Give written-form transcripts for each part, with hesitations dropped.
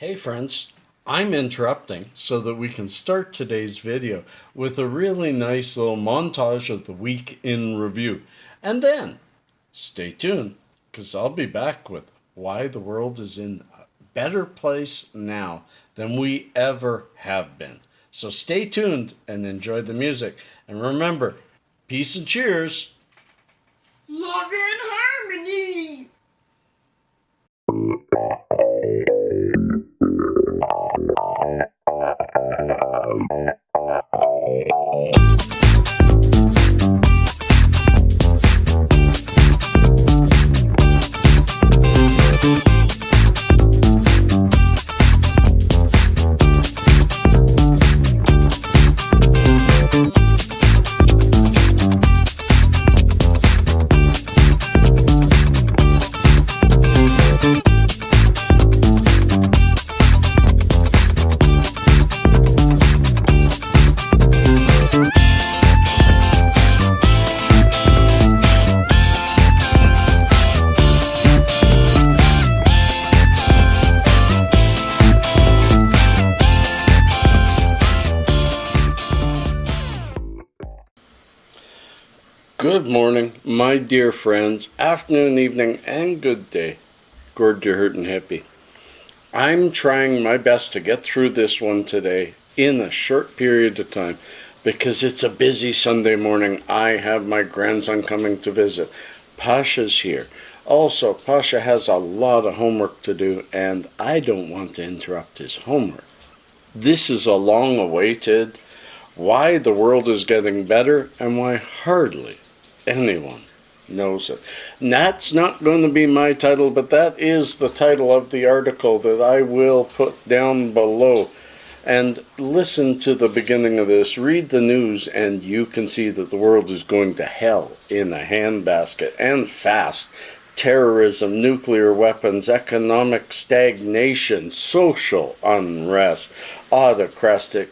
Hey friends, I'm interrupting so that we can start today's video with a really nice little montage of the week in review. And then, stay tuned, because I'll be back with why the world is in a better place now than we ever have been. So stay tuned and enjoy the music. And remember, peace and cheers. Love and harmony. Good morning, my dear friends, afternoon, evening, and good day. Gord, you're hurting hippie. I'm trying my best to get through this one today in a short period of time because it's a busy Sunday morning. I have my grandson coming to visit. Pasha's here. Also, Pasha has a lot of homework to do and I don't want to interrupt his homework. This is a long-awaited why the world is getting better and why hardly anyone knows it. And that's not going to be my title, but that is the title of the article that I will put down below. And listen to the beginning of this, read the news, and you can see that the world is going to hell in a handbasket, and fast. Terrorism, nuclear weapons, economic stagnation, social unrest, autocratic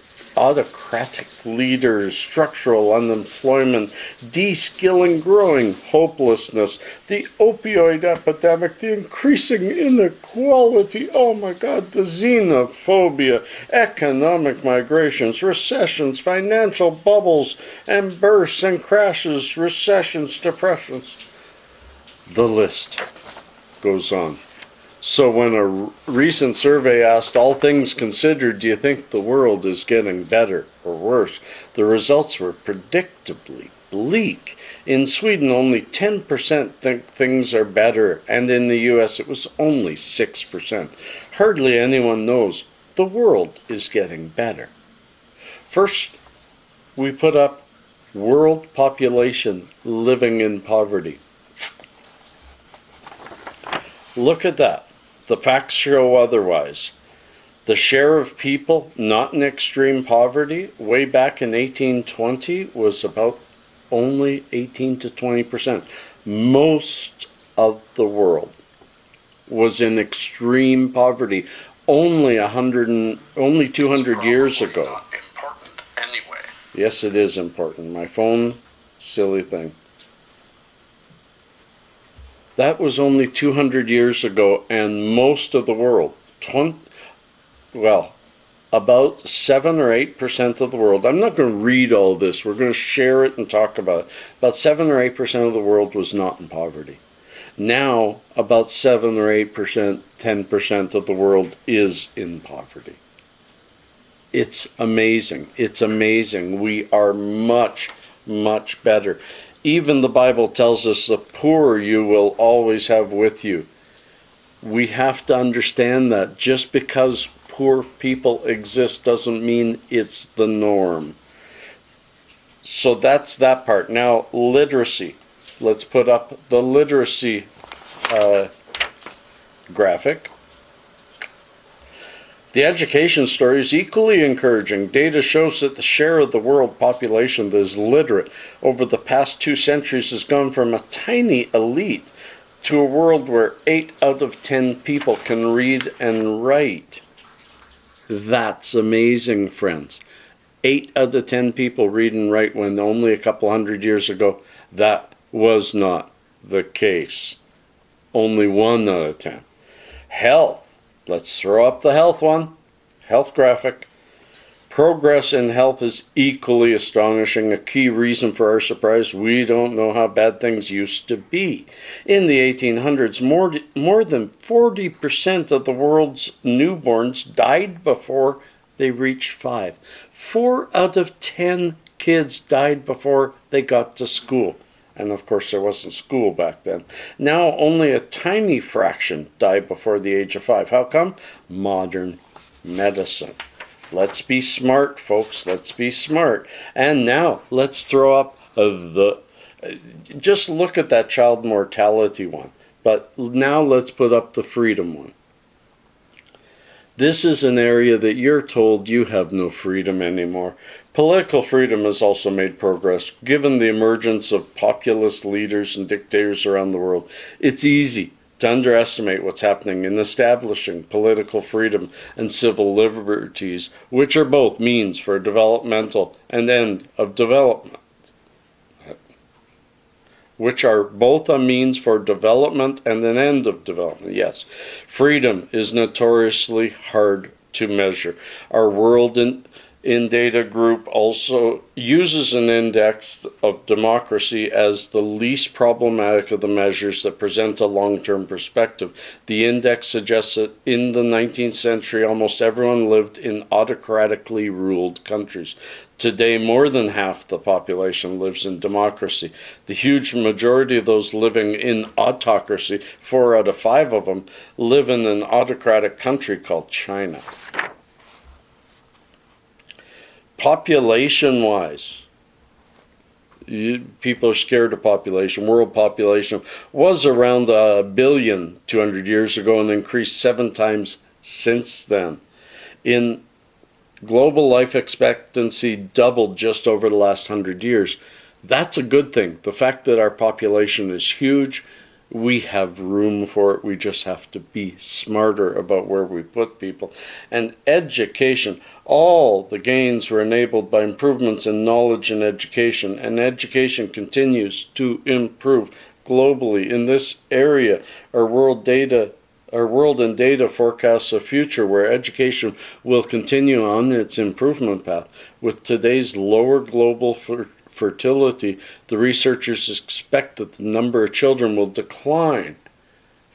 leaders, structural unemployment, de-skilling, growing hopelessness, the opioid epidemic, the increasing inequality, oh my God, the xenophobia, economic migrations, recessions, financial bubbles and bursts and crashes, recessions, depressions. The list goes on. So when a recent survey asked, all things considered, do you think the world is getting better or worse? The results were predictably bleak. In Sweden, only 10% think things are better, and in the US, it was only 6%. Hardly anyone knows the world is getting better. First, we put up world population living in poverty. Look at that. The facts show otherwise. The share of people not in extreme poverty way back in 1820 was about only 18 to 20%. Most of the world was in extreme poverty only 200 years ago. Not important anyway. Yes, it is important. My phone, silly thing. That was only 200 years ago, and most of the world, about 7 or 8% of the world, I'm not going to read all this, we're going to share it and talk about it, about 7 or 8% of the world was not in poverty. Now, about 7 or 8%, 10% of the world is in poverty. It's amazing. It's amazing. We are much, much better. Even the Bible tells us the poor you will always have with you. We have to understand that just because poor people exist doesn't mean it's the norm. So that's that part. Now, literacy. Let's put up the literacy graphic. The education story is equally encouraging. Data shows that the share of the world population that is literate over the past 2 centuries has gone from a tiny elite to a world where 8 out of 10 people can read and write. That's amazing, friends. 8 out of 10 people read and write when only a couple hundred years ago that was not the case. Only 1 out of 10. Health. Let's throw up the health one. Health graphic. Progress in health is equally astonishing. A key reason for our surprise, we don't know how bad things used to be. In the 1800s, more than 40% of the world's newborns died before they reached 5. 4 out of 10 kids died before they got to school. And of course, there wasn't school back then. Now, only a tiny fraction die before the age of 5. How come? Modern medicine. Let's be smart, folks. Let's be smart. And now, let's throw up just look at that child mortality one. But now let's put up the freedom one. This is an area that you're told you have no freedom anymore. Political freedom has also made progress. Given the emergence of populist leaders and dictators around the world, it's easy to underestimate what's happening in establishing political freedom and civil liberties, which are both means for developmental and end of development. Which are both a means for development and an end of development. Yes, freedom is notoriously hard to measure. Our World in Data group also uses an index of democracy as the least problematic of the measures that present a long-term perspective. The index suggests that in the 19th century, almost everyone lived in autocratically ruled countries. Today, more than half the population lives in democracy. The huge majority of those living in autocracy, 4 out of 5 of them, live in an autocratic country called China. Population-wise, people are scared of population. World population was around 1 billion 200 years ago and increased 7 times since then. In global life expectancy doubled just over the last 100 years. That's a good thing. The fact that our population is huge, we have room for it. We just have to be smarter about where we put people. And education, all the gains were enabled by improvements in knowledge and education continues to improve globally. In this area, our World in Data forecasts a future where education will continue on its improvement path. With today's lower global fertility, the researchers expect that the number of children will decline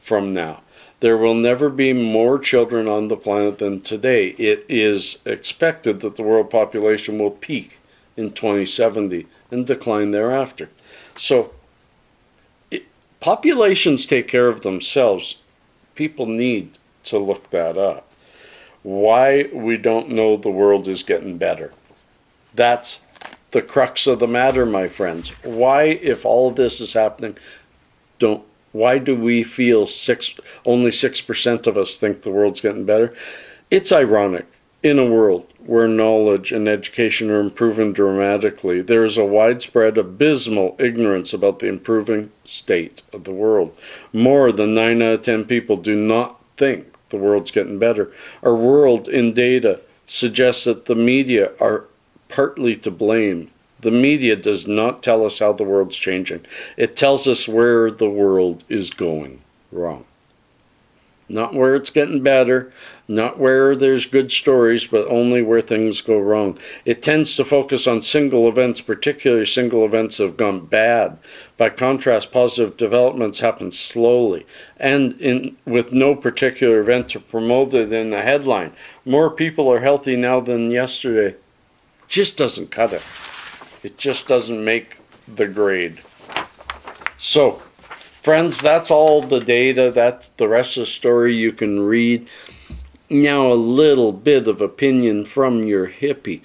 from now. There will never be more children on the planet than today. It is expected that the world population will peak in 2070 and decline thereafter. So, populations take care of themselves. People need to look that up. Why we don't know the world is getting better. That's the crux of the matter, my friends. Why, if all of this is happening, why do we feel only 6% of us think the world's getting better? It's ironic. In a world where knowledge and education are improving dramatically, there is a widespread abysmal ignorance about the improving state of the world. More than 9 out of 10 people do not think the world's getting better. Our World in Data suggests that the media are partly to blame. The media does not tell us how the world's changing. It tells us where the world is going wrong. Not where it's getting better, not where there's good stories, but only where things go wrong. It tends to focus on single events, particularly single events that have gone bad. By contrast, positive developments happen slowly, and with no particular event promoted in the headline. More people are healthy now than yesterday. Just doesn't cut it. It just doesn't make the grade. So, friends, that's all the data. That's the rest of the story you can read. Now, a little bit of opinion from your hippie.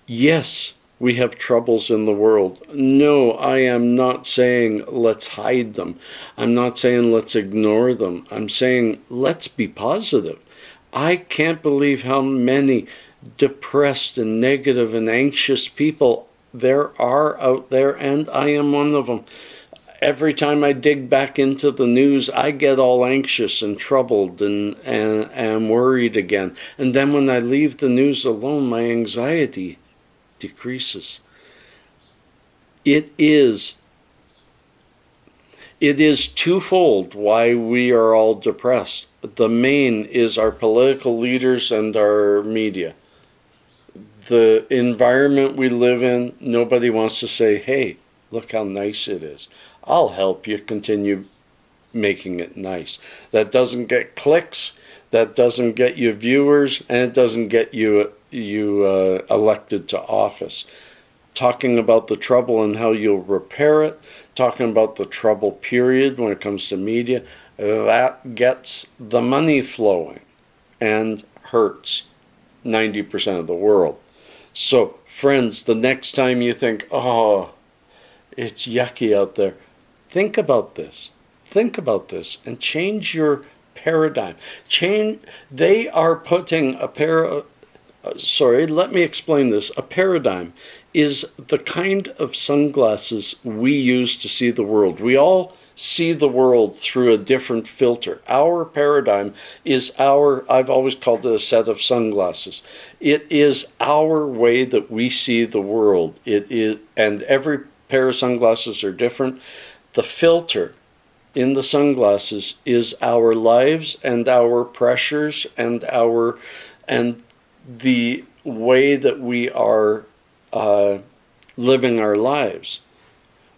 Yes, we have troubles in the world. No, I am not saying let's hide them. I'm not saying let's ignore them. I'm saying let's be positive. I can't believe how many depressed and negative and anxious people there are out there, and I am one of them. Every time I dig back into the news, I get all anxious and troubled and worried again. And then when I leave the news alone, my anxiety decreases. It is twofold why we are all depressed. the main is our political leaders and our media. The environment we live in, nobody wants to say, hey, look how nice it is. I'll help you continue making it nice. That doesn't get clicks, that doesn't get you viewers, and it doesn't get you elected to office. Talking about the trouble and how you'll repair it, talking about the trouble period when it comes to media, that gets the money flowing and hurts 90% of the world. So, friends, the next time you think, oh, it's yucky out there, think about this. Think about this and change your paradigm. They are putting let me explain this. A paradigm is the kind of sunglasses we use to see the world. We all see the world through a different filter. Our paradigm is I've always called it a set of sunglasses. It is our way that we see the world. And every pair of sunglasses are different. The filter in the sunglasses is our lives and our pressures and the way that we are living our lives.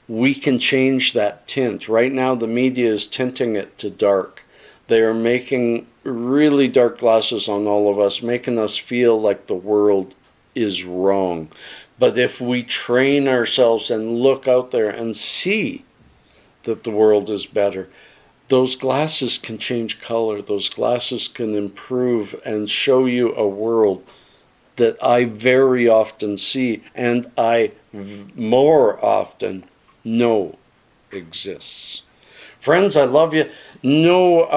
We can change that tint. Right now the media is tinting it to dark. They are making really dark glasses on all of us, making us feel like the world is wrong. But if we train ourselves and look out there and see that the world is better, those glasses can change color. Those glasses can improve and show you a world that I very often see and I more often know exists. Friends, I love you. No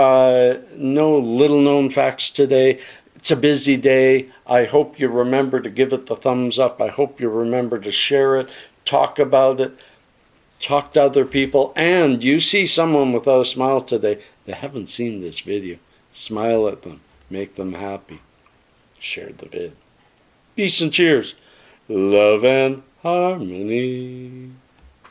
little known facts today. It's a busy day. I hope you remember to give it the thumbs up. I hope you remember to share it, talk about it, talk to other people. And you see someone without a smile today, they haven't seen this video. Smile at them. Make them happy. Share the vid. Peace and cheers. Love and harmony.